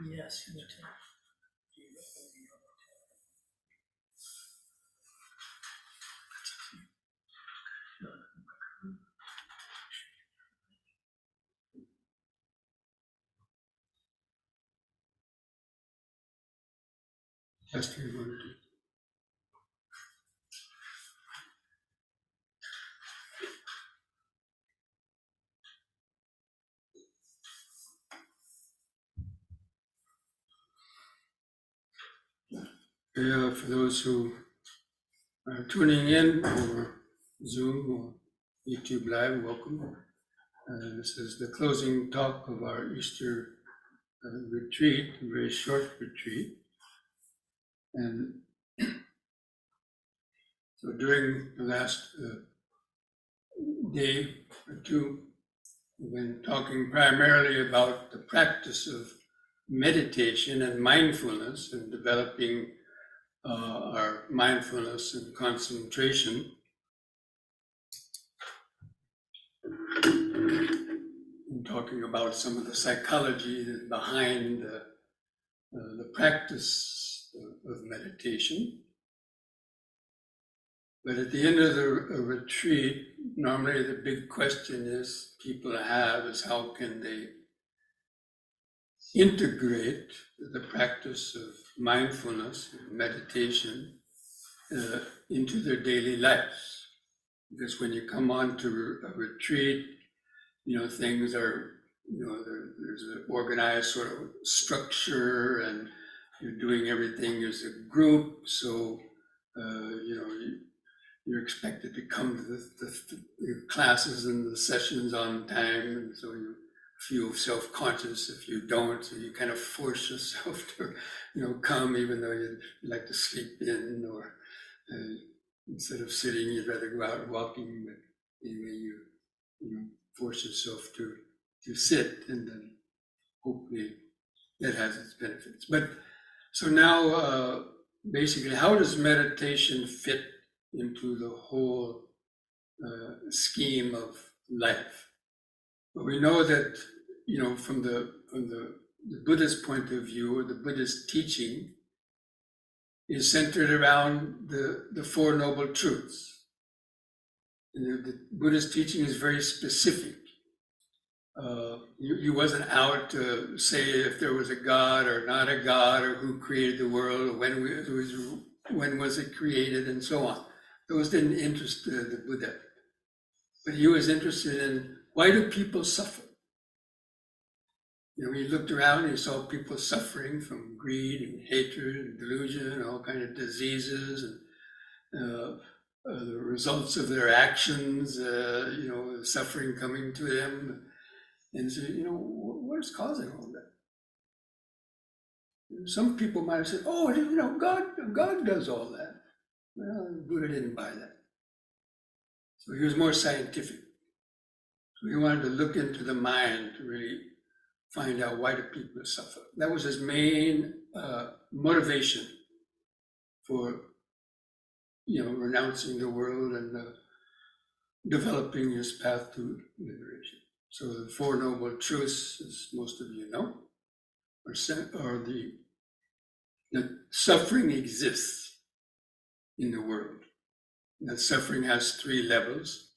Yes. Just we want to. For those who are tuning in over Zoom or YouTube Live, welcome. This is the closing talk of our Easter retreat, a very short retreat. And so during the last day or two, we've been talking primarily about the practice of meditation and mindfulness and developing our mindfulness and concentration. And talking about some of the psychology behind the practice of meditation. But at the end of the retreat, normally the big question people have is how can they integrate the practice of mindfulness and meditation into their daily lives. Because when you come on to a retreat, things are, there's an organized sort of structure and you're doing everything as a group. So, you're expected to come to the classes and the sessions on time. And so you feel self-conscious if you don't. So you kind of force yourself to, come even though you'd like to sleep in or instead of sitting, you'd rather go out walking. But anyway, you force yourself to sit, and then hopefully that has its benefits. But so now, basically, how does meditation fit into the whole scheme of life? But we know that, from the Buddhist point of view, or the Buddhist teaching, is centered around the Four Noble Truths. And the Buddhist teaching is very specific. He wasn't out to say if there was a God or not a God, or who created the world, or when was it created, and so on. Those didn't interest the Buddha. But he was interested in, why do people suffer? He looked around and he saw people suffering from greed and hatred and delusion and all kinds of diseases and the results of their actions, suffering coming to them. And so, what is causing all that? Some people might have said, oh, God does all that. Well, Buddha didn't buy that. So he was more scientific. So he wanted to look into the mind to really find out why do people suffer. That was his main motivation for, renouncing the world and developing his path to liberation. So the Four Noble Truths, as most of you know, are that suffering exists in the world. That suffering has three levels.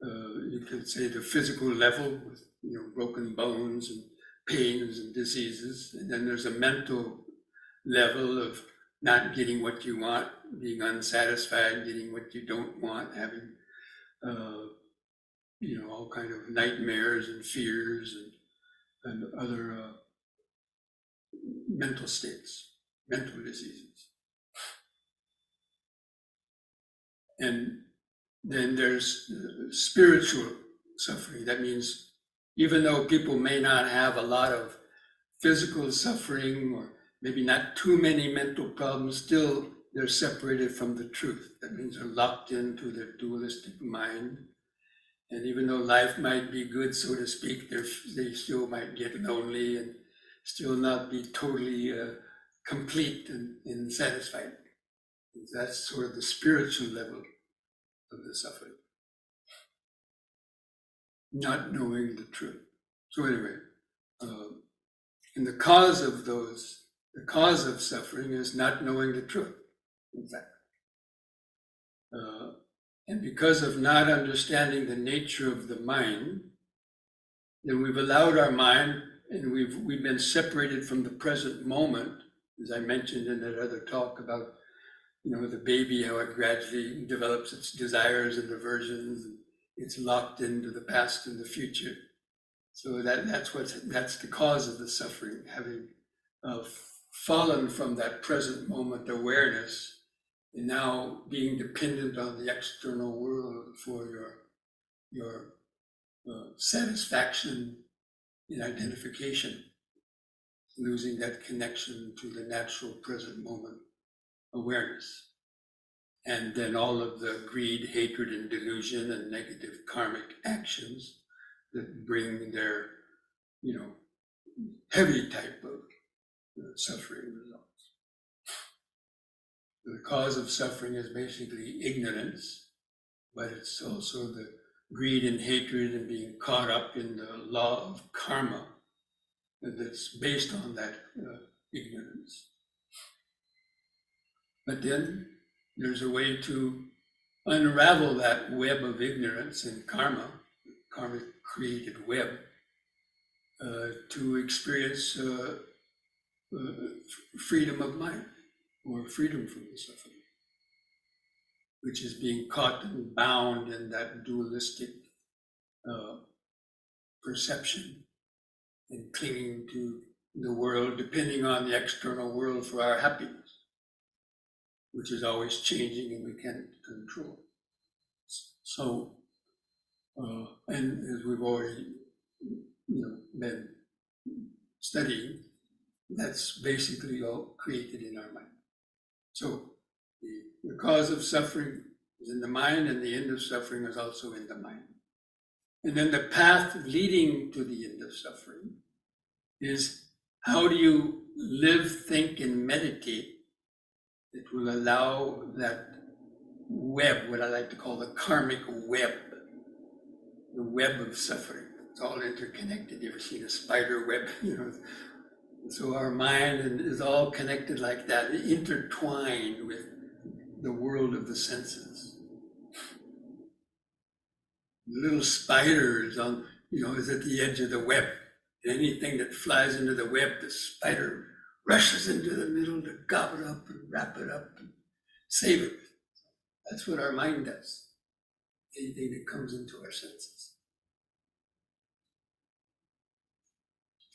You could say the physical level with broken bones and pains and diseases, and then there's a mental level of not getting what you want, being unsatisfied, getting what you don't want, having all kind of nightmares and fears and other mental states, mental diseases. And then there's spiritual suffering. That means even though people may not have a lot of physical suffering or maybe not too many mental problems, still they're separated from the truth. That means they're locked into their dualistic mind. And even though life might be good, so to speak, they still might get lonely and still not be totally complete and satisfied. That's sort of the spiritual level of the suffering. Not knowing the truth. So anyway, And the cause of suffering is not knowing the truth, in fact. And because of not understanding the nature of the mind, then we've allowed our mind, and we've been separated from the present moment, as I mentioned in that other talk about, the baby, how it gradually develops its desires and aversions, and it's locked into the past and the future. So that's the cause of the suffering, having fallen from that present moment awareness, and now being dependent on the external world for your satisfaction in identification, losing that connection to the natural present moment awareness. And then all of the greed, hatred, and delusion and negative karmic actions that bring their, heavy type of suffering results. The cause of suffering is basically ignorance, but it's also the greed and hatred and being caught up in the law of karma that's based on that ignorance. But then there's a way to unravel that web of ignorance and karma created web, to experience freedom of mind, or freedom from the suffering, which is being caught and bound in that dualistic perception and clinging to the world, depending on the external world for our happiness, which is always changing and we can't control. So, and as we've already, been studying, that's basically all created in our mind. So the cause of suffering is in the mind, and the end of suffering is also in the mind. And then the path leading to the end of suffering is, how do you live, think, and meditate that will allow that web, what I like to call the karmic web, the web of suffering. It's all interconnected. You ever seen a spider web? So our mind is all connected like that, intertwined with the world of the senses. The little spider is is at the edge of the web. Anything that flies into the web, the spider rushes into the middle to gobble it up and wrap it up and save it. That's what our mind does. Anything that comes into our senses.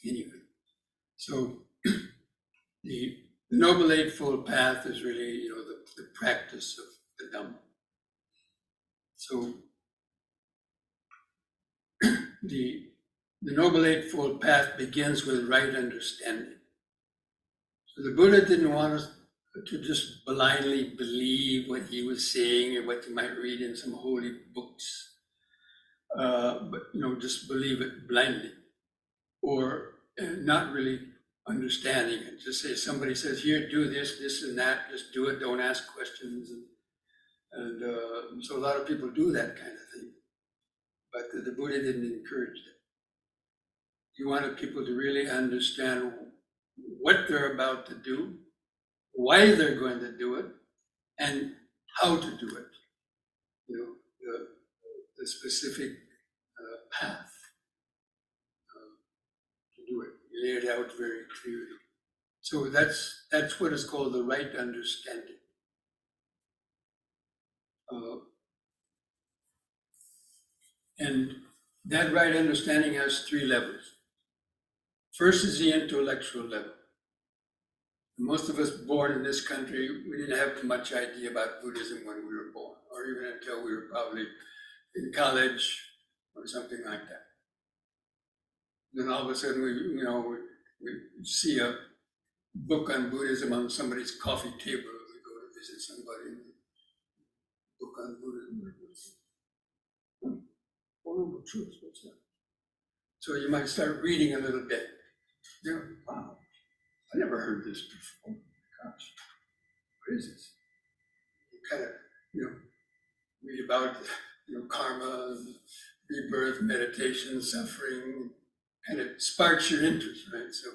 Anyway, so the Noble Eightfold Path is really, the practice of the Dhamma. So the Noble Eightfold Path begins with right understanding. So the Buddha didn't want us to just blindly believe what he was saying or what you might read in some holy books, but just believe it blindly, or not really understanding it. Just say, somebody says, here, do this, this, and that. Just do it. Don't ask questions. And so a lot of people do that kind of thing. But the Buddha didn't encourage that. He wanted people to really understand what they're about to do, why they're going to do it, and how to do it. The specific path to do it. He laid it out very clearly. So that's what is called the right understanding. And that right understanding has three levels. First is the intellectual level. Most of us born in this country, we didn't have much idea about Buddhism when we were born, or even until we were probably in college or something like that. Then all of a sudden we see a book on Buddhism on somebody's coffee table. We go to visit somebody, book on Buddhism. Horrible truth, what's that? So you might start reading a little bit. Wow, I never heard this before. Gosh, what is this? You kind of, read about, karma, rebirth, meditation, suffering, and it sparks your interest, right? So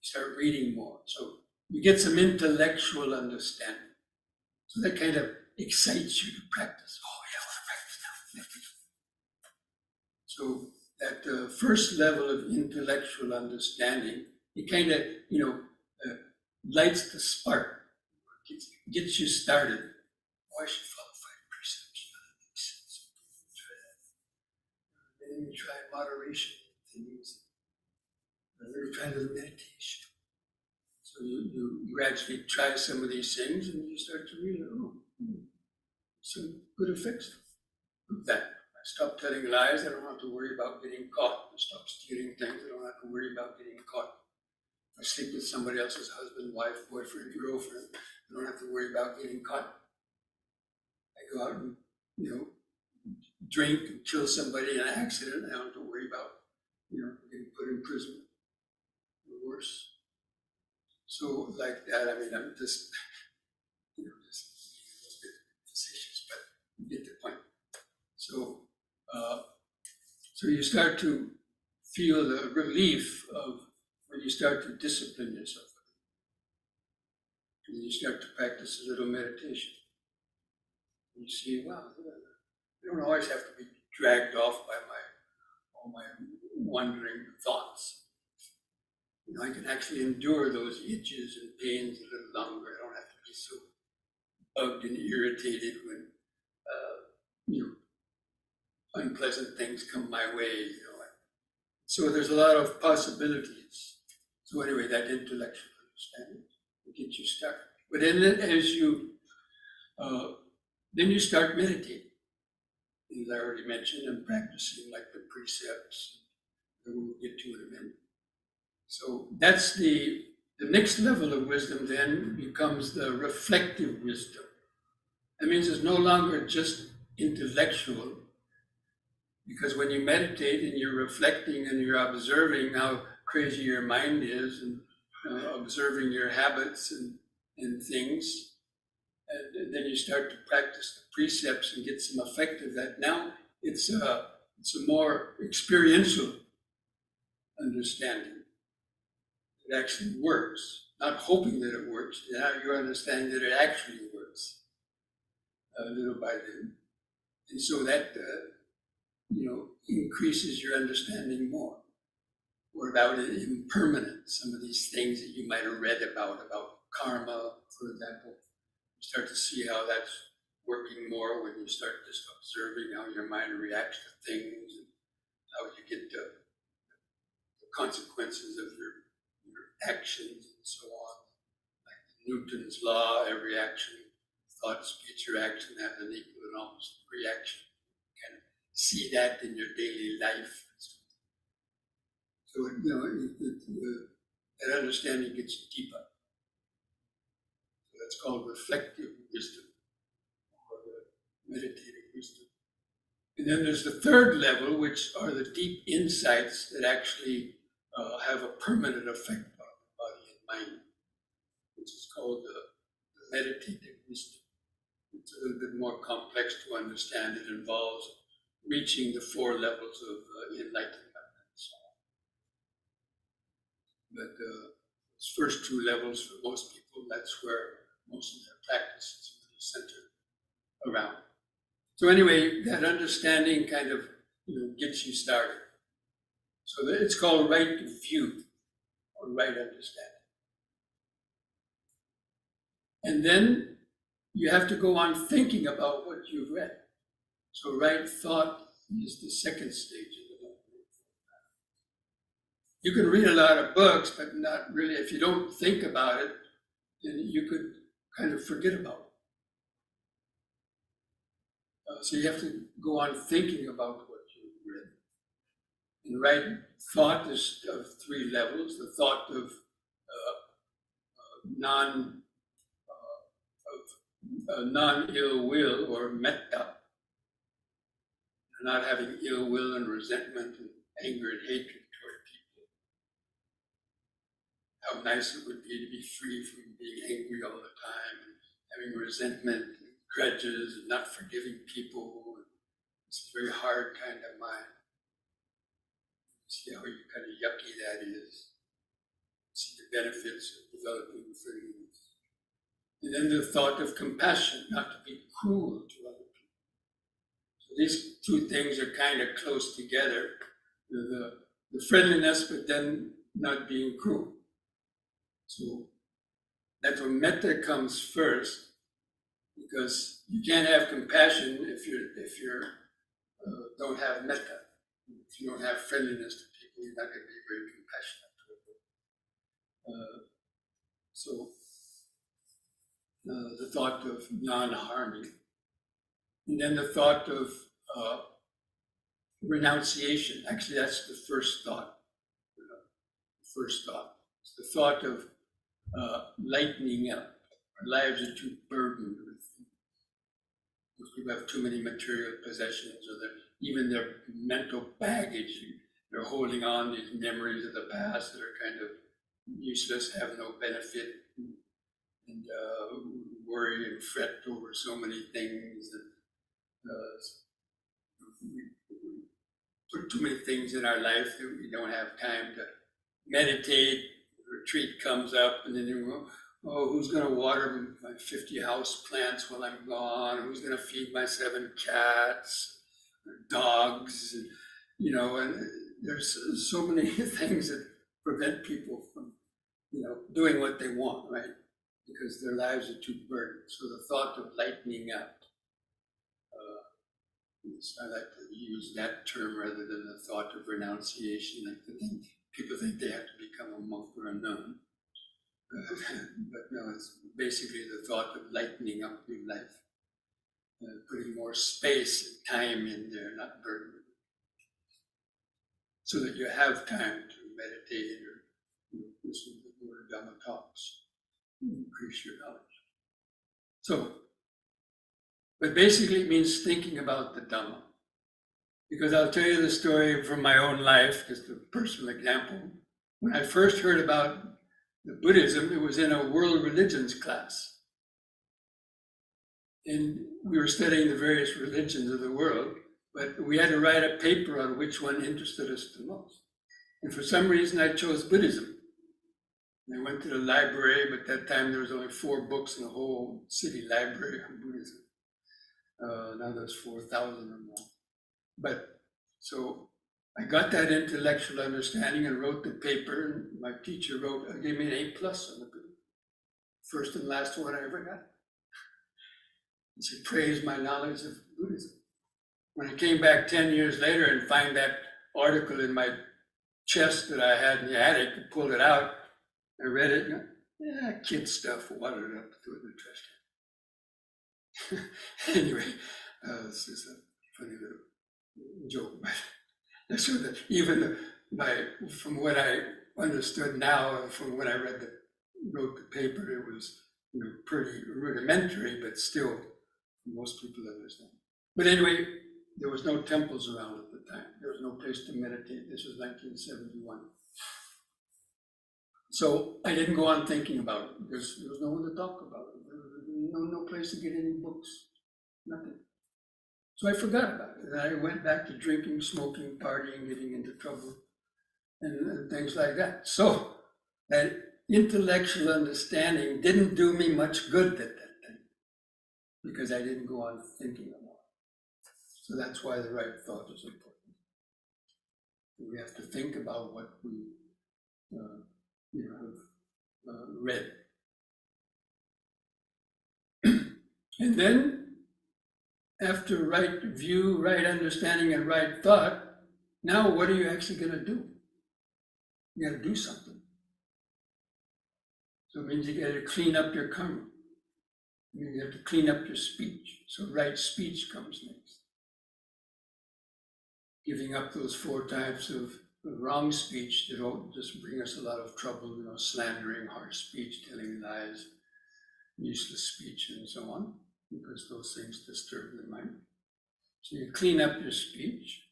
start reading more. So you get some intellectual understanding. So that kind of excites you to practice. Oh yeah, I want to practice now. So that first level of intellectual understanding, it kind of, lights the spark, gets you started. Oh, I should follow 5 precepts. That makes sense. Try that. And then you try moderation things. And then you try a little meditation. So you gradually try some of these things and you start to realize, some good effects of that. I stop telling lies, I don't have to worry about getting caught. I stop stealing things, I don't have to worry about getting caught. I sleep with somebody else's husband, wife, boyfriend, girlfriend, I don't have to worry about getting caught. I go out and, drink and kill somebody in an accident, I don't have to worry about, getting put in prison or worse. So like that, I mean, I'm just, just a bit facetious, but you get the point. So, so you start to feel the relief of when you start to discipline yourself. And you start to practice a little meditation. And you see, wow, I don't always have to be dragged off by all my wandering thoughts. I can actually endure those itches and pains a little longer. I don't have to be so bugged and irritated when, unpleasant things come my way. So there's a lot of possibilities. So anyway, that intellectual understanding will get you started. But then you start meditating. As I already mentioned, and practicing like the precepts that we'll get to in a minute. So that's the next level of wisdom then becomes the reflective wisdom. That means it's no longer just intellectual, because when you meditate and you're reflecting and you're observing how crazy your mind is and observing your habits and things, and then you start to practice the precepts and get some effect of that. Now it's a more experiential understanding. It actually works, not hoping that it works. Now you understand that it actually works, little by little. And so that, increases your understanding more. Or about impermanence, some of these things that you might have read about karma, for example. You start to see how that's working more when you start just observing how your mind reacts to things and how you get the consequences of your actions and so on. Like Newton's law, every action, thought, speech, or action has an equal and opposite reaction. You kind of see that in your daily life. So, that understanding gets deeper. So that's called reflective wisdom, or the meditative wisdom. And then there's the third level, which are the deep insights that actually have a permanent effect on the body and mind, which is called the meditative wisdom. It's a little bit more complex to understand. It involves reaching the 4 levels of enlightenment. But those first 2 levels, for most people, that's where most of their practice is really centered around. So anyway, that understanding kind of gets you started. So it's called right view, or right understanding. And then you have to go on thinking about what you've read. So right thought is the second stage of the Noble Eightfold Path. You can read a lot of books, but not really, if you don't think about it, then you could kind of forget about it. So you have to go on thinking about what you've read. And right thought is of 3 levels: the thought of non-ill will, or metta, not having ill will and resentment and anger and hatred toward people. How nice it would be to be free from being angry all the time and having resentment and grudges and not forgiving people. It's a very hard kind of mind. See how kind of yucky that is. See the benefits of developing friendliness. And then the thought of compassion, not to be cruel to other people. So these two things are kind of close together. The friendliness, but then not being cruel. So that's where metta comes first, because you can't have compassion if you don't have metta. If you don't have friendliness to people, you're not going to be very compassionate to them. The thought of non-harming, and then the thought of renunciation. Actually, that's the first thought. The first thought. It's the thought of lightening up. Our lives are too burdened with things. People have too many material possessions, or even their mental baggage. They're holding on these memories of the past that are kind of useless, have no benefit, and worry and fret over so many things. And we put too many things in our life that we don't have time to meditate. The retreat comes up, and then you go, oh, who's going to water my 50 house plants while I'm gone? Who's going to feed my 7 cats, or dogs? And there's so many things that prevent people from, doing what they want, right? Because their lives are too burdened. So the thought of lightening up, I like to use that term rather than the thought of renunciation. People think they have to become a monk or a nun. But no, it's basically the thought of lightening up your life, putting more space and time in there, not burden, so that you have time to meditate or listen to the Lord Dhamma talks, increase your knowledge. So, but basically it means thinking about the Dhamma. Because I'll tell you the story from my own life, just a personal example. When I first heard about the Buddhism, it was in a world religions class. And we were studying the various religions of the world, but we had to write a paper on which one interested us the most. And for some reason, I chose Buddhism. And I went to the library, but at that time there was only 4 books in the whole city library on Buddhism. Now there's 4,000 or more. But so I got that intellectual understanding and wrote the paper, and my teacher gave me an A+ on the paper. First and last one I ever got. And she praised my knowledge of Buddhism. When I came back 10 years later and find that article in my chest that I had in the attic, I pulled it out, I read it, and kid stuff, watered up, threw it in the trash can. Anyway, this is a funny little joke, but so that even from what I understood now, from when I wrote the paper, it was pretty rudimentary, but still most people understand. But anyway, there was no temples around at the time. There was no place to meditate. This was 1971. So I didn't go on thinking about it because there was no one to talk about it. There was no place to get any books, nothing. So I forgot about it. And I went back to drinking, smoking, partying, getting into trouble, and things like that. So that intellectual understanding didn't do me much good at that time because I didn't go on thinking about it. So that's why the right thought is important. We have to think about what we have read. And then, after right view, right understanding, and right thought, now what are you actually going to do? You got to do something. So it means you got to clean up your karma. You have to clean up your speech. So right speech comes next. Giving up those 4 types of wrong speech that all just bring us a lot of trouble, slandering, harsh speech, telling lies, useless speech, and so on, because those things disturb the mind. So you clean up your speech.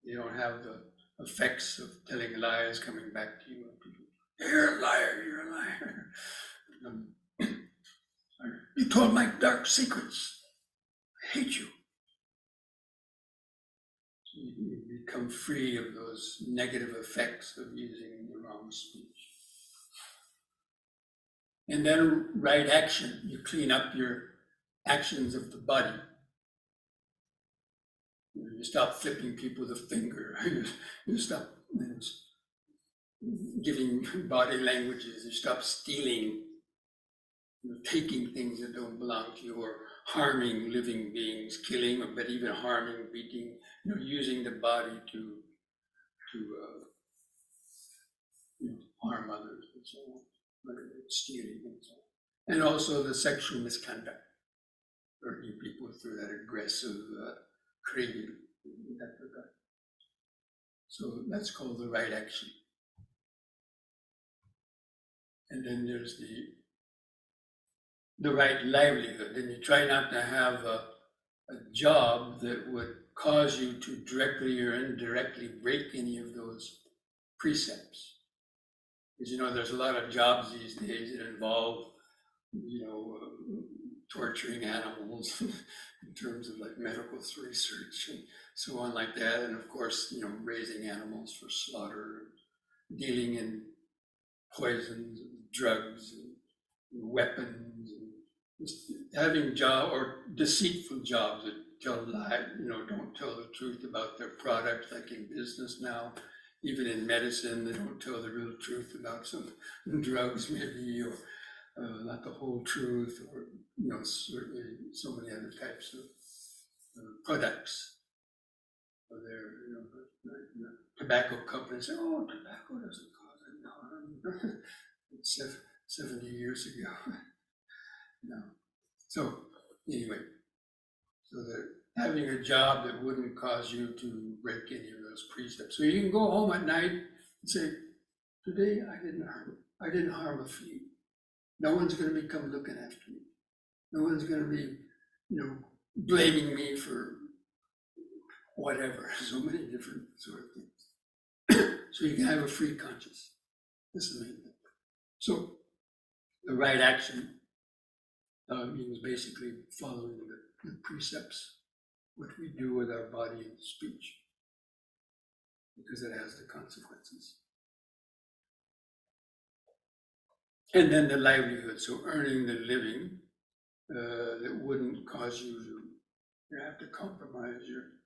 You don't have the effects of telling lies coming back to you. You're a liar, you're a liar. You told my dark secrets. I hate you. So you become free of those negative effects of using the wrong speech. And then right action, you clean up your actions of the body. You stop flipping people the finger. You stop giving body languages. You stop stealing, taking things that don't belong to you, or harming living beings, killing, but even harming, beating, using the body to harm others and so on, stealing and so on. And also the sexual misconduct, hurting people through that aggressive craving in that regard. So that's called the right action. And then there's the right livelihood. And you try not to have a job that would cause you to directly or indirectly break any of those precepts. Because there's a lot of jobs these days that involve torturing animals in terms of like medical research and so on like that. And of course, raising animals for slaughter, dealing in poisons, drugs, and weapons, and just having deceitful jobs that tell lies, don't tell the truth about their product, like in business now. Even in medicine, they don't tell the real truth about some drugs, maybe, or not the whole truth, or certainly so many other types of products. Or tobacco companies say, "Oh, tobacco doesn't cause any harm." It's 70 years ago. No. So anyway, so that having a job that wouldn't cause you to break any of those precepts. So you can go home at night and say, "Today I didn't harm a flea. No one's going to be come looking after me. No one's going to be, blaming me for whatever." So many different sort of things. So you can have a free conscience. This is the main thing. So the right action means basically following the precepts, what we do with our body and speech, because it has the consequences. And then the livelihood, so earning the living that wouldn't cause you to have to compromise your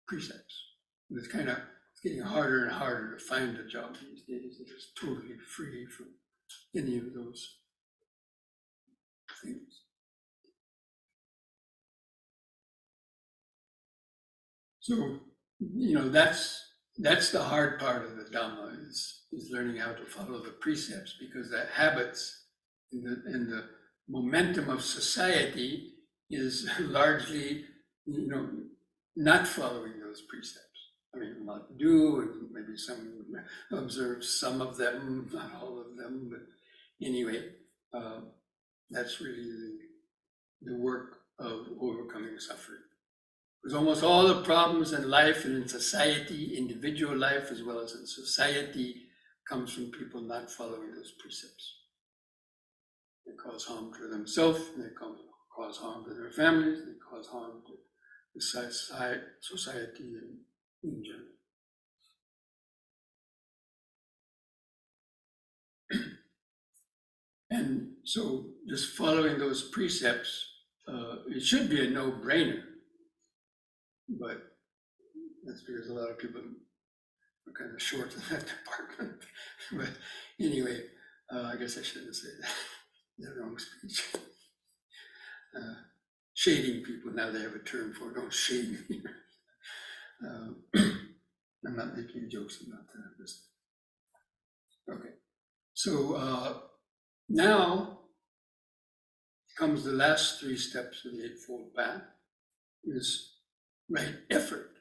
precepts. It's getting harder and harder to find a job these days that is totally free from any of those things. So, that's the hard part of the Dhamma is learning how to follow the precepts, because the habits and the momentum of society is largely, not following those precepts. I mean, a lot do, and maybe some observe some of them, not all of them, but anyway, that's really the work of overcoming suffering. Because almost all the problems in life and in society, individual life as well as in society, comes from people not following those precepts. They cause harm to themselves, they cause harm to their families, they cause harm to the society in general. And so just following those precepts, it should be a no-brainer, but that's because a lot of people are kind of short in that department. But anyway, I guess I shouldn't say that. The wrong speech. Shading people, now they have a term for it. Don't shade me. I'm not making jokes about that. Just, okay. So now comes the last 3 steps of the Eightfold Path, is right effort.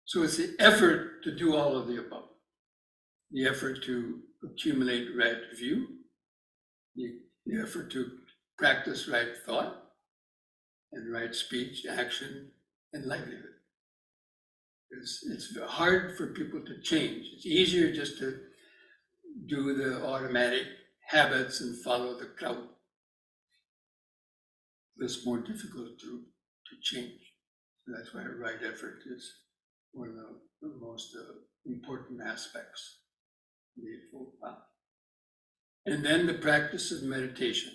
So it's the effort to do all of the above. The effort to accumulate right view, the effort to practice right thought, and right speech, action, and livelihood. It's hard for people to change. It's easier just to do the automatic habits and follow the crowd. It's more difficult to change. So that's why right effort is one of the most important aspects of the Eightfold Path. And then the practice of meditation.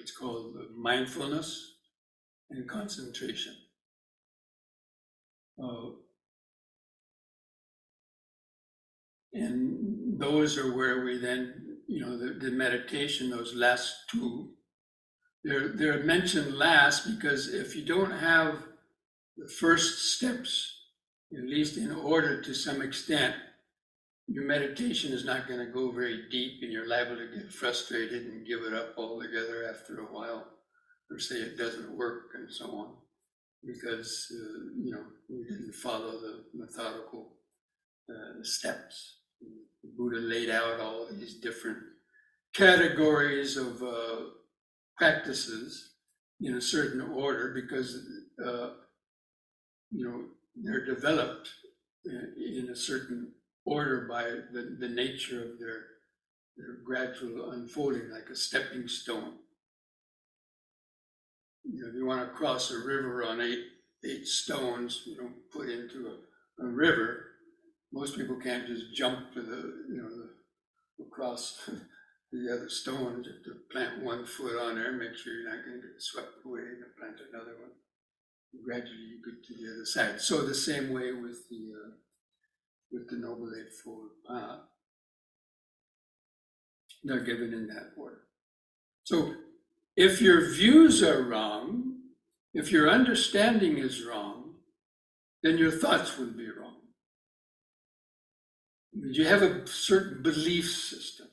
It's called mindfulness and concentration. And those are where we then, the meditation, those last two, they're mentioned last because if you don't have the first steps, at least in order to some extent, your meditation is not going to go very deep and you're liable to get frustrated and give it up altogether after a while, or say it doesn't work and so on, because, you didn't follow the methodical steps. The Buddha laid out all these different categories of practices in a certain order because, they're developed in a certain order by the nature of their gradual unfolding, like a stepping stone. If you want to cross a river on eight stones, put into a river, most people can't just jump to across the other stones. You have to plant one foot on there, make sure you're not going to get swept away, and plant another one. Gradually you get to the other side. So the same way with the Noble Eightfold Path. They're given in that order. So if your views are wrong, if your understanding is wrong, then your thoughts will be wrong. You have a certain belief system.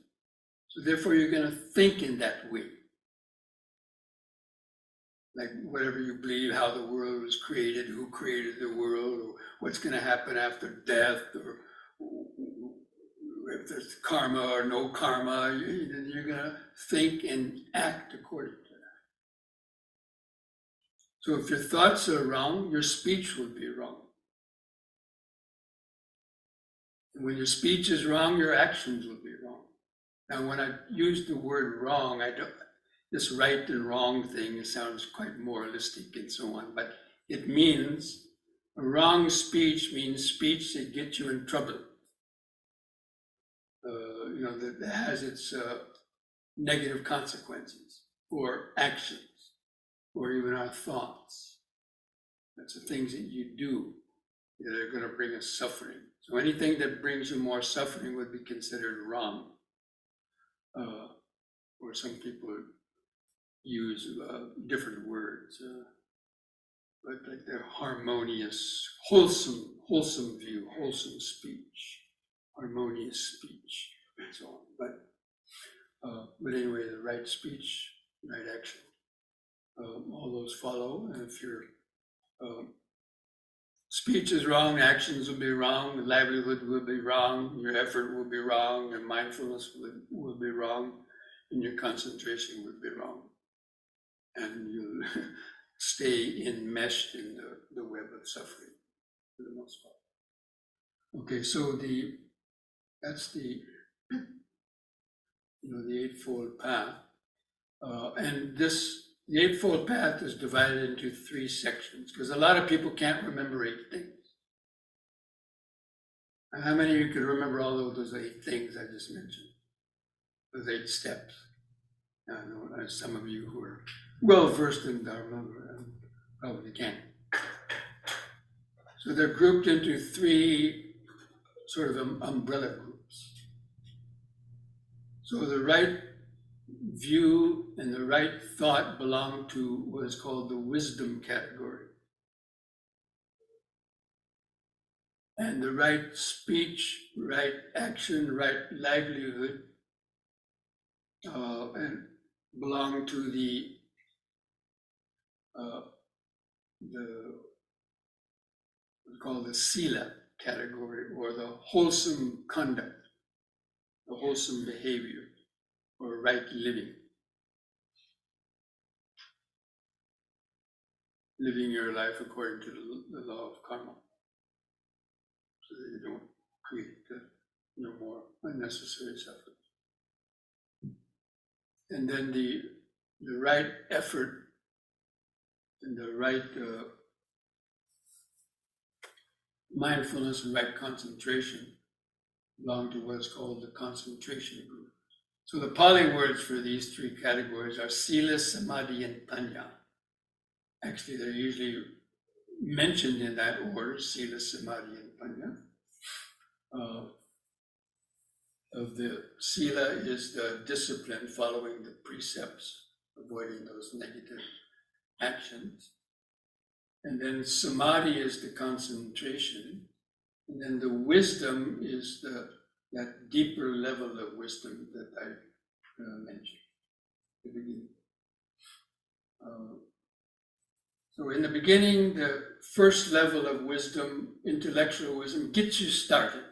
So therefore you're going to think in that way. Like whatever you believe, how the world was created, who created the world, or what's going to happen after death, or if there's karma or no karma, you're going to think and act according to that. So if your thoughts are wrong, your speech will be wrong. And when your speech is wrong, your actions will be wrong. Now, when I use the word wrong, this right and wrong thing, it sounds quite moralistic and so on, but it means a wrong speech means speech that gets you in trouble. That has its negative consequences, or actions, or even our thoughts. That's the things that you do that are going to bring us suffering. So anything that brings you more suffering would be considered wrong. Or some people use different words, but like they're harmonious, wholesome view, wholesome speech, harmonious speech, and so on. But anyway, the right speech, right action, all those follow. And if your speech is wrong, actions will be wrong, the livelihood will be wrong, your effort will be wrong, your mindfulness will be wrong, and your concentration will be wrong. And you'll stay enmeshed in the web of suffering for the most part. Okay, so that's the Eightfold Path. And the Eightfold Path is divided into 3 sections, because a lot of people can't remember 8 things. And how many of you could remember all of those 8 things I just mentioned? Those 8 steps. I know some of you who are well versed in Dharma probably can. So they're grouped into 3 sort of umbrella groups. So the right view and the right thought belong to what is called the wisdom category. And the right speech, right action, right livelihood and belong to the what's called the sila category, or the wholesome conduct, the wholesome behavior, or right living. Living your life according to the law of karma, so that you don't create more unnecessary suffering. And then the right effort and the right mindfulness and right concentration belong to what's called the concentration group. So the Pali words for these three categories are sila, samadhi, and panya. Actually, they're usually mentioned in that order, sila, samadhi, and panya. Of the sila is the discipline, following the precepts, avoiding those negative actions. And then samadhi is the concentration. And then the wisdom is that deeper level of wisdom that I mentioned at the beginning. So in the beginning, the first level of wisdom, intellectual wisdom, gets you started.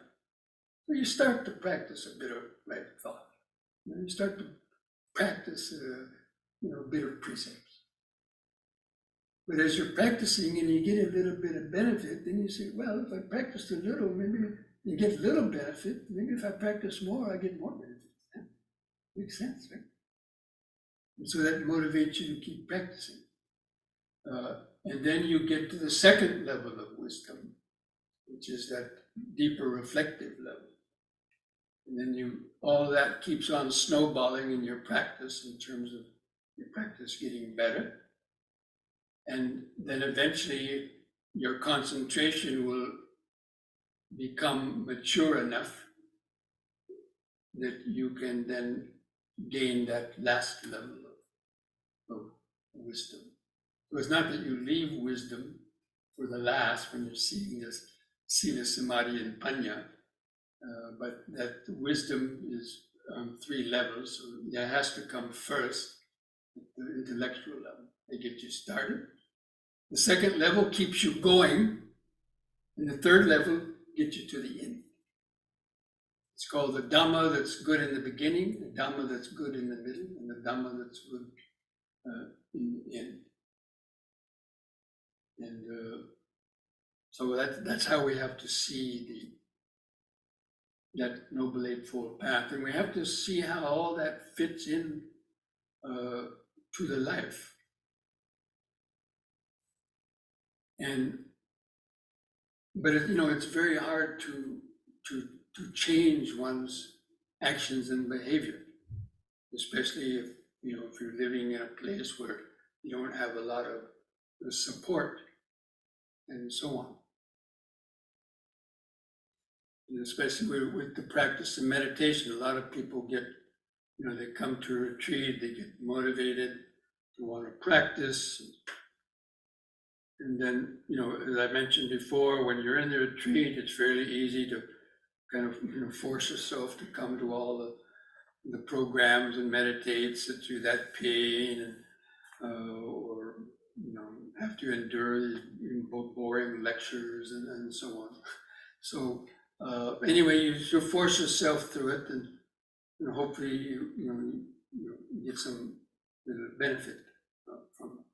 So you start to practice a bit of right thought. You start to practice a bit of precepts. But as you're practicing and you get a little bit of benefit, then you say, well, if I practiced a little, maybe you get a little benefit. Maybe if I practice more, I get more benefit. Yeah. Makes sense, right? And so that motivates you to keep practicing. And then you get to the second level of wisdom, which is that deeper reflective level. And then all that keeps on snowballing in your practice in terms of your practice getting better. And then eventually your concentration will become mature enough that you can then gain that last level of wisdom. So it's not that you leave wisdom for the last when you're seeing this sila, samadhi, and panya, but that wisdom is on three levels. So that has to come first at the intellectual level. They get you started. The second level keeps you going, and the third level gets you to the end. It's called the Dhamma that's good in the beginning, the Dhamma that's good in the middle, and the Dhamma that's good in the end. And so that's how we have to see that Noble Eightfold Path. And we have to see how all that fits in to the life. But it's very hard to change one's actions and behavior, especially if you're living in a place where you don't have a lot of support and so on. And especially with the practice of meditation, a lot of people get, they come to a retreat, they get motivated to want to practice. And then, as I mentioned before, when you're in the retreat, it's fairly easy to kind of force yourself to come to all the programs and meditate, sit through that pain, and or have to endure these boring lectures and so on. So anyway, you force yourself through it, and hopefully you get some benefit from it.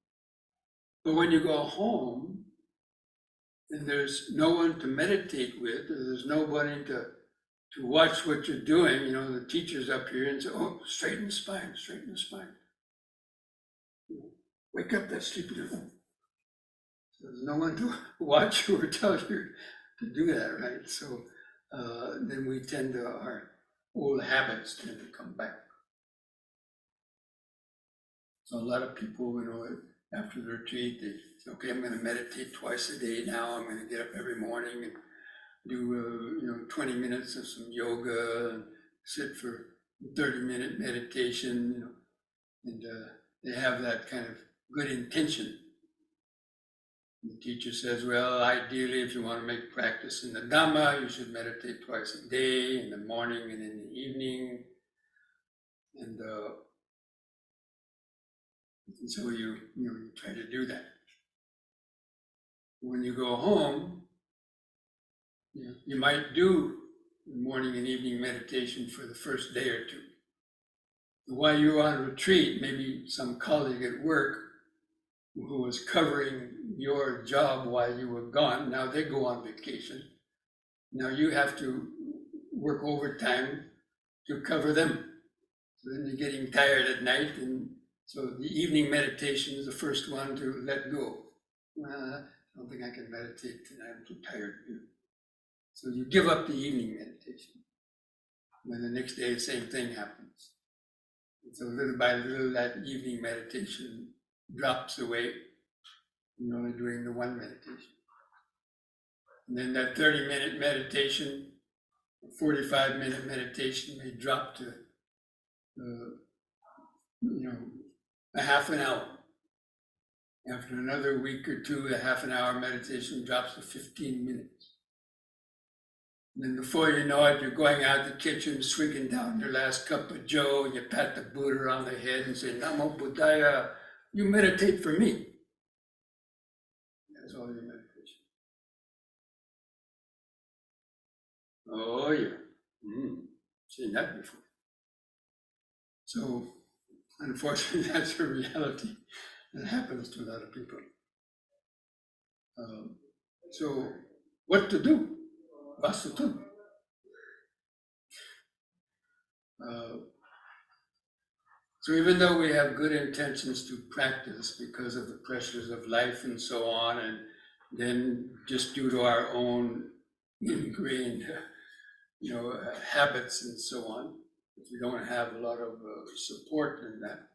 But when you go home, and there's no one to meditate with, or there's nobody to watch what you're doing, the teacher's up here and say, oh, straighten the spine, straighten the spine. Wake up that sleepy little. So there's no one to watch you or tell you to do that, right? So then we tend to, our old habits tend to come back. So a lot of people, after the retreat, they say, okay, I'm going to meditate twice a day now. I'm going to get up every morning and do 20 minutes of some yoga and sit for 30-minute meditation, and they have that kind of good intention. And the teacher says, well, ideally, if you want to make practice in the Dhamma, you should meditate twice a day, in the morning and in the evening. And so you try to do that. When you go home, you might do morning and evening meditation for the first day or two. While you're on retreat, maybe some colleague at work who was covering your job while you were gone, now they go on vacation. Now you have to work overtime to cover them. So then you're getting tired at night, and so the evening meditation is the first one to let go. I don't think I can meditate tonight, I'm too tired. So you give up the evening meditation. Then the next day, the same thing happens. So little by little, that evening meditation drops away. You're only doing the one meditation. And then that 30-minute meditation, 45-minute meditation may drop to, a half an hour. After another week or two, the half an hour meditation drops to 15 minutes. And then before you know it, you're going out the kitchen, swinging down your last cup of joe, and you pat the Buddha on the head and say, Namo Buddhaya, you meditate for me. That's all your meditation. Oh yeah, seen that before. So unfortunately, that's a reality that happens to a lot of people. So what to do? Vasatu. So even though we have good intentions to practice because of the pressures of life and so on, and then just due to our own ingrained, habits and so on, if we don't have a lot of support in that,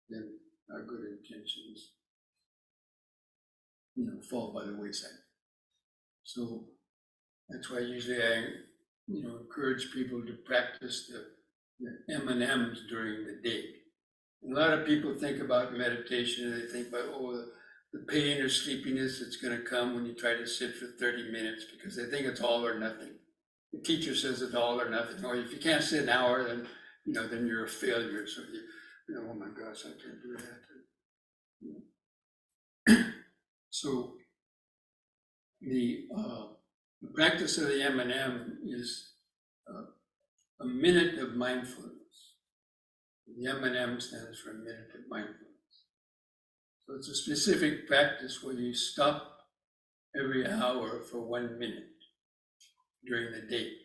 then our good intentions, fall by the wayside. So that's why usually I, encourage people to practice the M&Ms during the day. And a lot of people think about meditation and they think about, the pain or sleepiness that's going to come when you try to sit for 30 minutes because they think it's all or nothing. The teacher says it's all or nothing. Or if you can't sit an hour, then then you're a failure. So oh my gosh, I can't do that. So the practice of the M&M is a minute of mindfulness. The M&M stands for a minute of mindfulness. So it's a specific practice where you stop every hour for 1 minute during the day.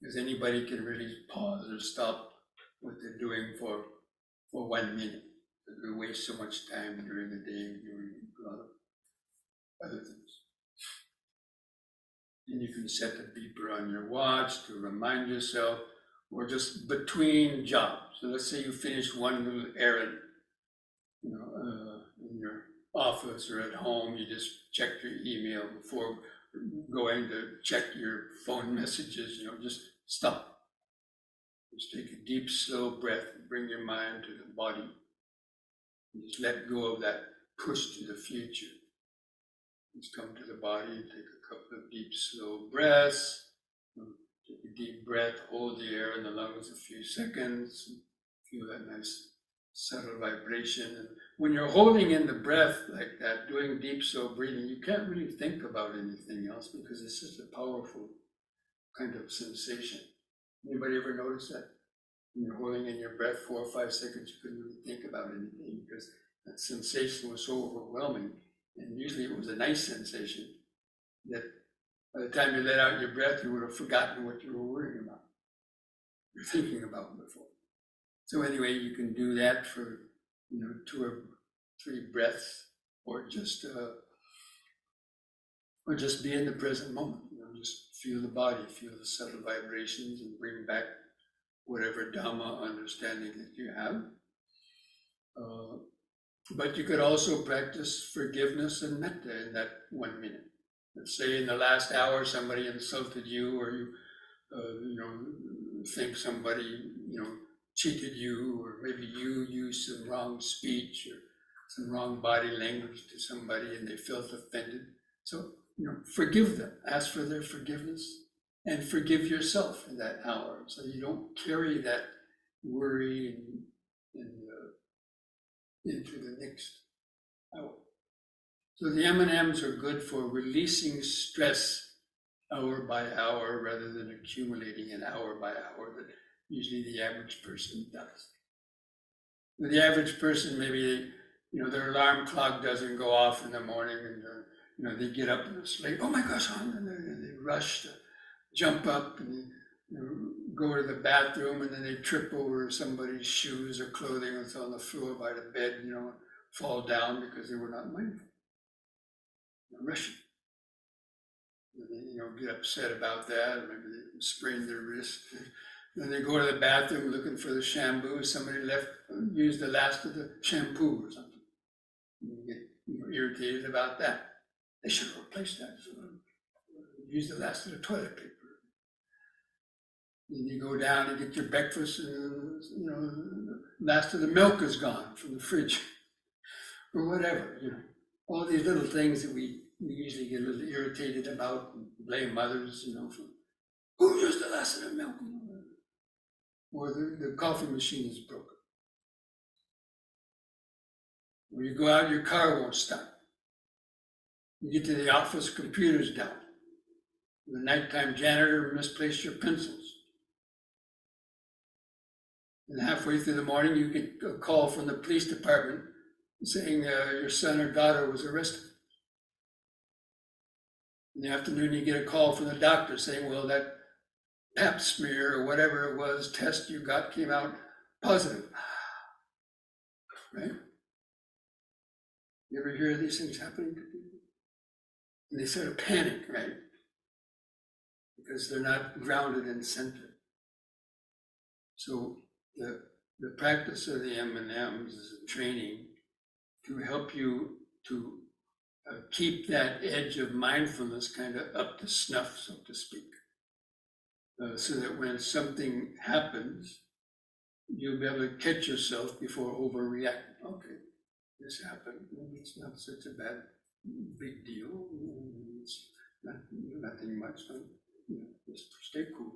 Because anybody can really pause or stop what they're doing for 1 minute. Because we waste so much time during the day doing a lot of other things. And you can set a beeper on your watch to remind yourself, or just between jobs. So let's say you finish one little errand, in your office or at home, you just check your email before going to check your phone messages, just stop. Just take a deep, slow breath and bring your mind to the body. And just let go of that push to the future. Just come to the body and take a couple of deep, slow breaths. Take a deep breath, hold the air in the lungs a few seconds, feel that nice subtle vibration. And when you're holding in the breath like that, doing deep, slow breathing, you can't really think about anything else because it's such a powerful kind of sensation. Anybody ever notice that? When you're holding in your breath 4 or 5 seconds, you couldn't really think about anything because that sensation was so overwhelming. And usually it was a nice sensation that by the time you let out your breath, you would have forgotten what you were worrying about, you're thinking about before. So anyway, you can do that for 2 or 3 breaths, or just be in the present moment. Just feel the body, feel the subtle vibrations, and bring back whatever Dhamma understanding that you have. But you could also practice forgiveness and metta in that 1 minute. Let's say in the last hour somebody insulted you, or you think somebody cheated you, or maybe you used some wrong speech or some wrong body language to somebody and they felt offended. So forgive them, ask for their forgiveness, and forgive yourself in that hour, so you don't carry that worry into the next hour. So the M&Ms are good for releasing stress hour by hour rather than accumulating an hour by hour that usually the average person does. The average person, maybe their alarm clock doesn't go off in the morning, and they get up and it's late. Oh my gosh! And they rush to jump up and they go to the bathroom, and then they trip over somebody's shoes or clothing that's on the floor by the bed, fall down because they were not mindful. Rushing. And they, get upset about that, or maybe they sprain their wrist, Then they go to the bathroom looking for the shampoo. Somebody used the last of the shampoo or something. You get irritated about that. They should replace that. So use the last of the toilet paper. Then you go down and get your breakfast, and the last of the milk is gone from the fridge, or whatever. All these little things that we usually get a little irritated about and blame others, for who used the last of the milk, or the coffee machine is broken, or you go out, your car won't start. You get to the office, computer's down. The nighttime janitor misplaced your pencils. And halfway through the morning, you get a call from the police department saying your son or daughter was arrested. In the afternoon, you get a call from the doctor saying, well, that pap smear or whatever it was, test you got came out positive. Right? You ever hear of these things happening to people? And they sort of panic, right? Because they're not grounded and centered. So the practice of the M&Ms is a training to help you to keep that edge of mindfulness kind of up to snuff, so to speak. So that when something happens, you'll be able to catch yourself before overreacting. Okay, this happened. Maybe it's not such a big deal. It's nothing much. Just stay cool.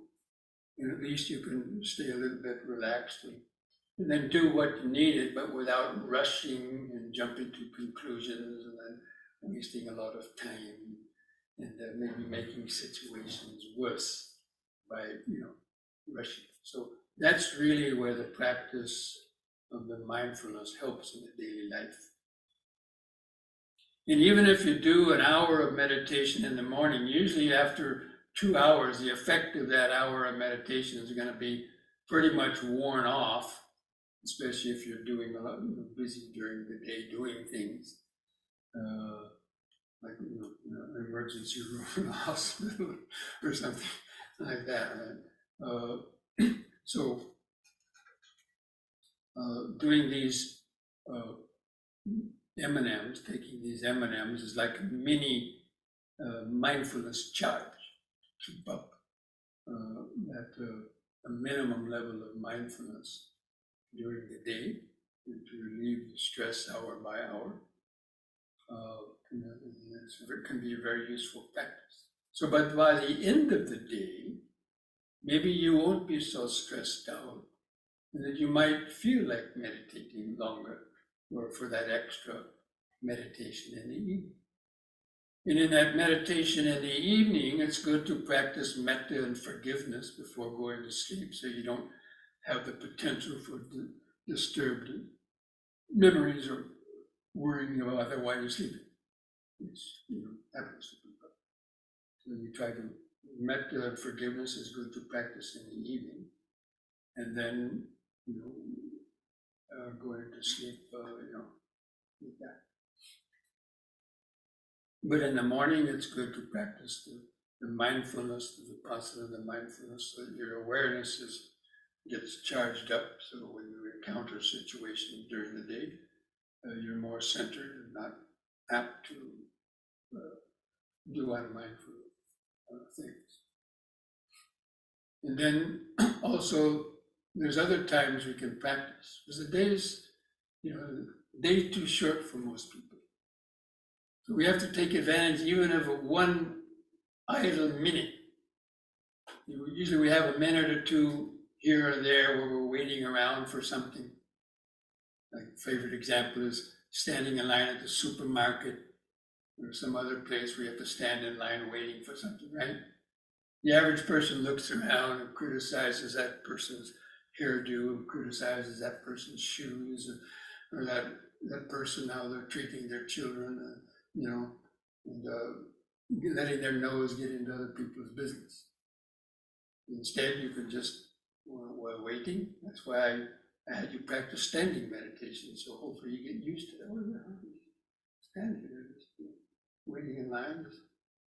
And at least you can stay a little bit relaxed and then do what you needed, but without rushing and jumping to conclusions and then wasting a lot of time and maybe making situations worse by rushing. So that's really where the practice of the mindfulness helps in the daily life. And even if you do an hour of meditation in the morning, usually after 2 hours, the effect of that hour of meditation is going to be pretty much worn off, especially if you're doing a lot, busy during the day doing things, like an emergency room in a hospital or something like that. Right? So doing these M&Ms, taking these M&Ms is like a mini mindfulness charge. Keep up a minimum level of mindfulness during the day and to relieve the stress hour by hour. It can be a very useful practice. So, but by the end of the day, maybe you won't be so stressed out and that you might feel like meditating longer or for that extra meditation in the evening. And in that meditation in the evening, it's good to practice metta and forgiveness before going to sleep so you don't have the potential for disturbed memories or worrying about that while you're sleeping, which happens to people. So you try to, metta and forgiveness is good to practice in the evening. And then, going to sleep, with that. But in the morning, it's good to practice the mindfulness, the vipassana of the mindfulness, so that your awareness gets charged up. So when you encounter situations during the day, you're more centered and not apt to do unmindful things. And then also, there's other times we can practice, because the day too short for most people. So we have to take advantage even of one idle minute. Usually we have a minute or two here or there where we're waiting around for something. Like favorite example is standing in line at the supermarket or some other place where you have to stand in line waiting for something, right? The average person looks around and criticizes that person's hairdo, criticizes that person's shoes, or that person, how they're treating their children, and letting their nose get into other people's business. Instead, you could just, while waiting, that's why I had you practice standing meditation, so hopefully you get used to that. Stand here, just waiting in line, just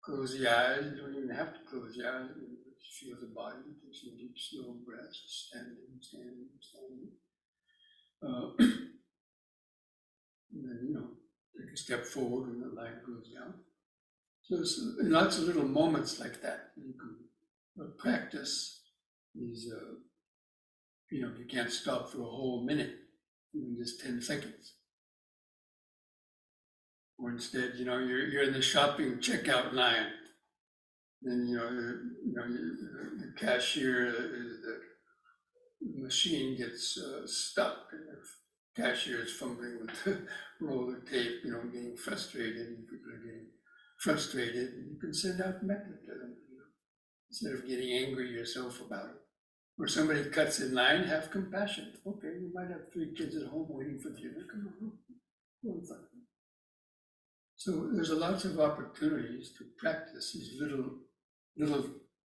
close the eyes. You don't even have to close the eyes. feel the body, take some deep, slow breaths, standing, standing, standing. And then, take a step forward when the line goes down. So there's lots of little moments like that. You can practice these, you can't stop for a whole minute, even just 10 seconds. Or instead, you're in the shopping checkout line. Then, the cashier, the machine gets stuck, and the cashier is fumbling with the roll of tape, getting frustrated, and people are getting frustrated, and you can send out method to them, instead of getting angry yourself about it. Or somebody cuts in line, have compassion. Okay, you might have 3 kids at home waiting for dinner, come on, go and find them. So there's lots of opportunities to practice these little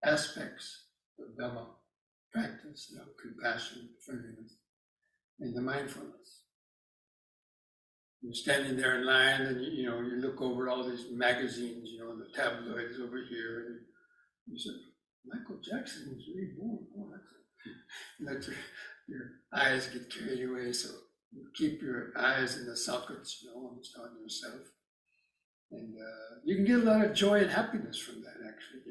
aspects of Dhamma practice, compassion, friendliness, and the mindfulness. You're standing there in line, and you look over all these magazines, the tabloids over here, and you say, Michael Jackson was really born. Oh, that's your eyes get carried away. So you keep your eyes in the sockets, almost on yourself, and you can get a lot of joy and happiness from that, actually,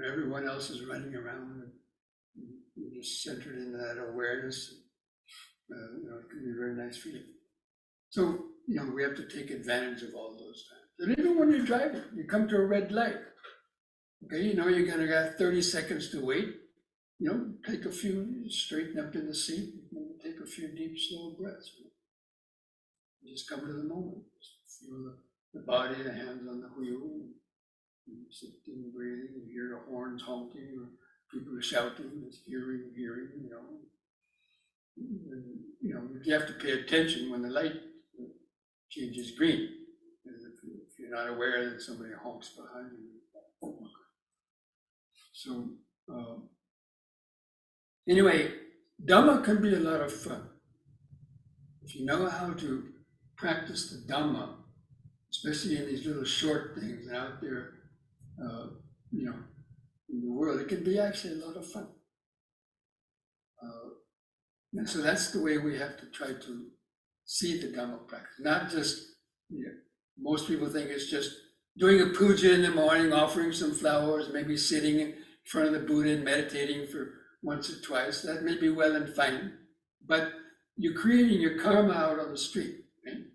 everyone else is running around, and you're just centered in that awareness. It can be a very nice feeling. So, we have to take advantage of all those times. And even when you're driving, you come to a red light. Okay, you're gonna got 30 seconds to wait. Take a few, straighten up in the seat, and take a few deep, slow breaths. Just come to the moment. Just feel the body, the hands on the wheel. Sitting, breathing, you hear a horns honking, or people are shouting, it's hearing, And, you have to pay attention when the light changes green. If you're not aware that somebody honks behind you. So, anyway, Dhamma can be a lot of fun. If you know how to practice the Dhamma, especially in these little short things out there, in the world, it can be actually a lot of fun. And so that's the way we have to try to see the Dhamma practice. Not just, most people think it's just doing a puja in the morning, offering some flowers, maybe sitting in front of the Buddha and meditating for once or twice. That may be well and fine, but you're creating your karma out on the street. Right?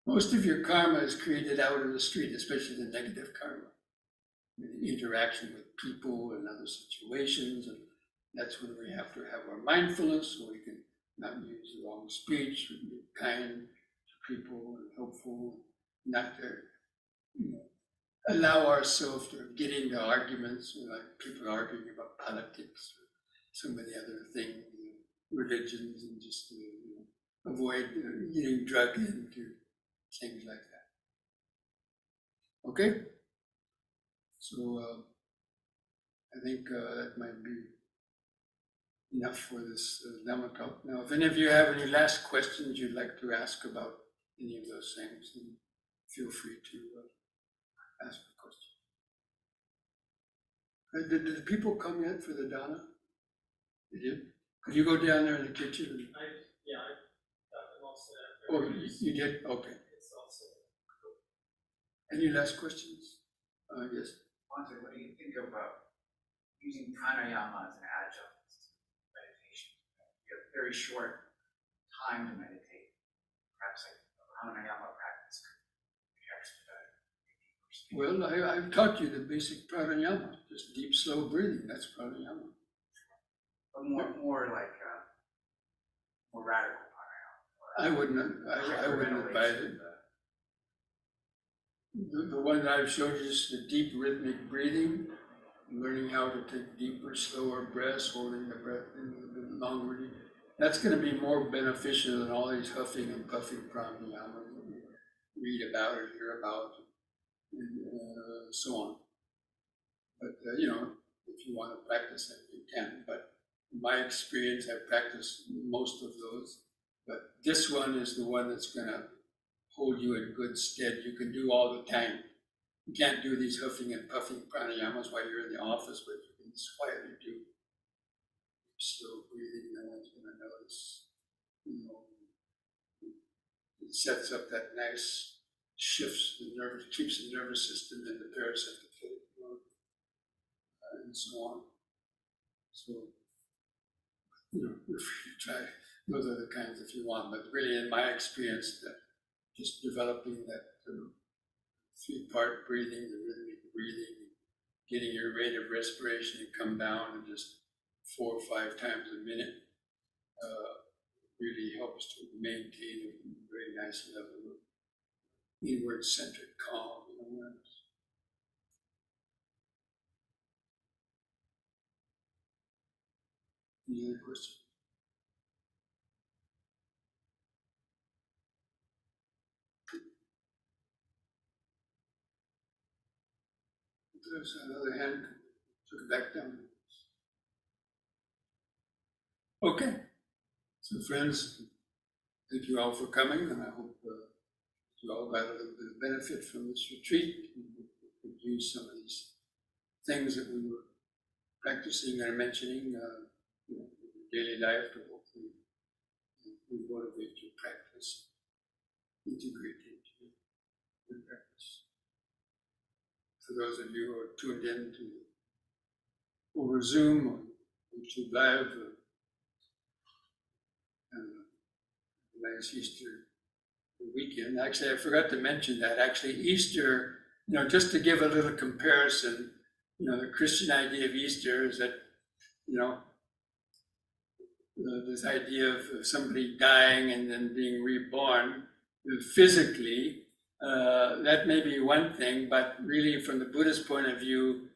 Most of your karma is created out on the street, especially the negative karma. The interaction with people and other situations, and that's when we have to have our mindfulness, so we can not use the wrong speech, be kind to people and helpful, not to allow ourselves to get into arguments, like people arguing about politics or some of the other things, religions, and just avoid getting drugged into things like that. Okay? So I think that might be enough for this Dhamma talk. Now, if any of you have any last questions you'd like to ask about any of those things, then feel free to ask a question. Did the people come yet for the Dana? They did? Could you go down there in the kitchen? And... I got them all set. Oh, you did? Okay. It's all set. Any last questions? Yes. Bhante, what do you think of using pranayama as an adjunct to meditation? You have very short time to meditate. Perhaps like a pranayama practice could be expedited. Well, I've taught you the basic pranayama, just deep, slow breathing. That's pranayama. But more like more radical pranayama. I wouldn't advise it. The one that I've showed you is the deep rhythmic breathing, learning how to take deeper, slower breaths, holding the breath in a little bit longer. That's going to be more beneficial than all these huffing and puffing pranayama that we read about or hear about, and so on. But if you want to practice it, you can. But in my experience, I've practiced most of those. But this one is the one that's going to hold you in good stead. You can do all the time. You can't do these huffing and puffing pranayamas while you're in the office, but you can just quietly do slow breathing. No one's going to notice. You know, it sets up that nice shifts the nerve, keeps the nervous system in the parasympathetic mode, and so on. So, you know, you're free to try those other kinds if you want, but really, in my experience, that just developing that three-part breathing, the rhythmic breathing, getting your rate of respiration to come down and just 4 or 5 times a minute really helps to maintain a very nice level of inward-centered calm and awareness. Any other questions? There's another hand. Took it back down. Okay. So friends, thank you all for coming, and I hope you all got a little bit of benefit from this retreat. We could use some of these things that we were practicing and mentioning in daily life to hopefully motivate your practice, integrate into your practice. For those of you who are tuned in to over Zoom or YouTube Live, and nice Easter weekend. Actually, I forgot to mention that. Actually, Easter, just to give a little comparison, the Christian idea of Easter is that, this idea of somebody dying and then being reborn physically, that may be one thing, but really from the Buddhist point of view,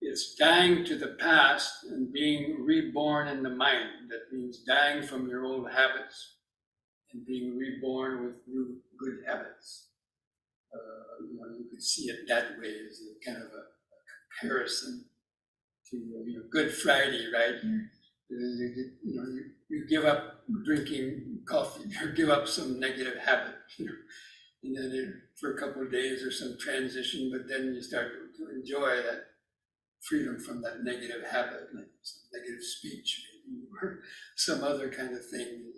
it's dying to the past and being reborn in the mind. That means dying from your old habits and being reborn with new good habits. You could see it that way as a kind of a comparison to Good Friday, right? You give up drinking coffee, you give up some negative habit, and then for a couple of days there's some transition, but then you start to enjoy that freedom from that negative habit, like some negative speech, maybe, or some other kind of thing,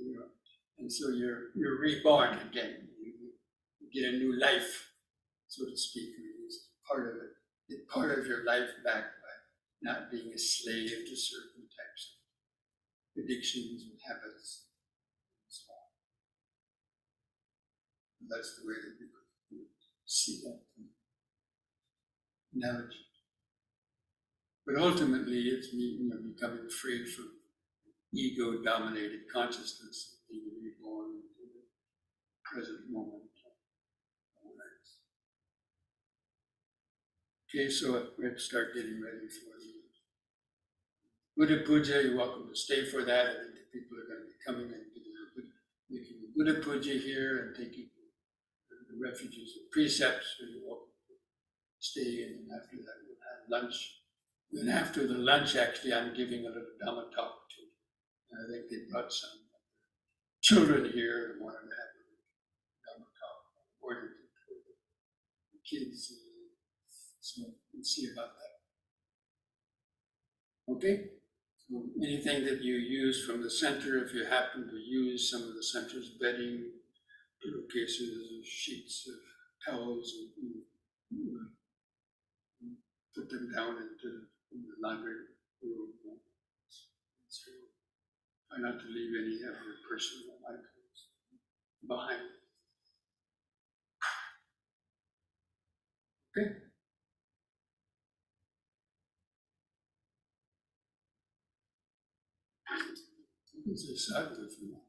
and so you're reborn again. You get a new life, so to speak. It's part of it. Get part of your life back by not being a slave to certain types of addictions and habits, and so on. That's the way that we could see that analogy. But ultimately, it's becoming free from ego-dominated consciousness, being reborn into the present moment. Okay, so let's start getting ready for the Buddha Puja. You're welcome to stay for that. I think the people are going to be coming and making the Buddha Puja here and taking the refuges and precepts. So you're welcome to stay, and then after that we'll have lunch. And after the lunch, actually, I'm giving a little Dhamma talk too. I think they brought some children here and wanted to have a Dhamma talk oriented for the kids. So we'll see about that. Okay? So anything that you use from the center, if you happen to use some of the center's bedding, pillowcases, sheets of towels, and put them down into the laundry room. So try not to leave any of your personal items behind. Okay? You can say sadhu if you want.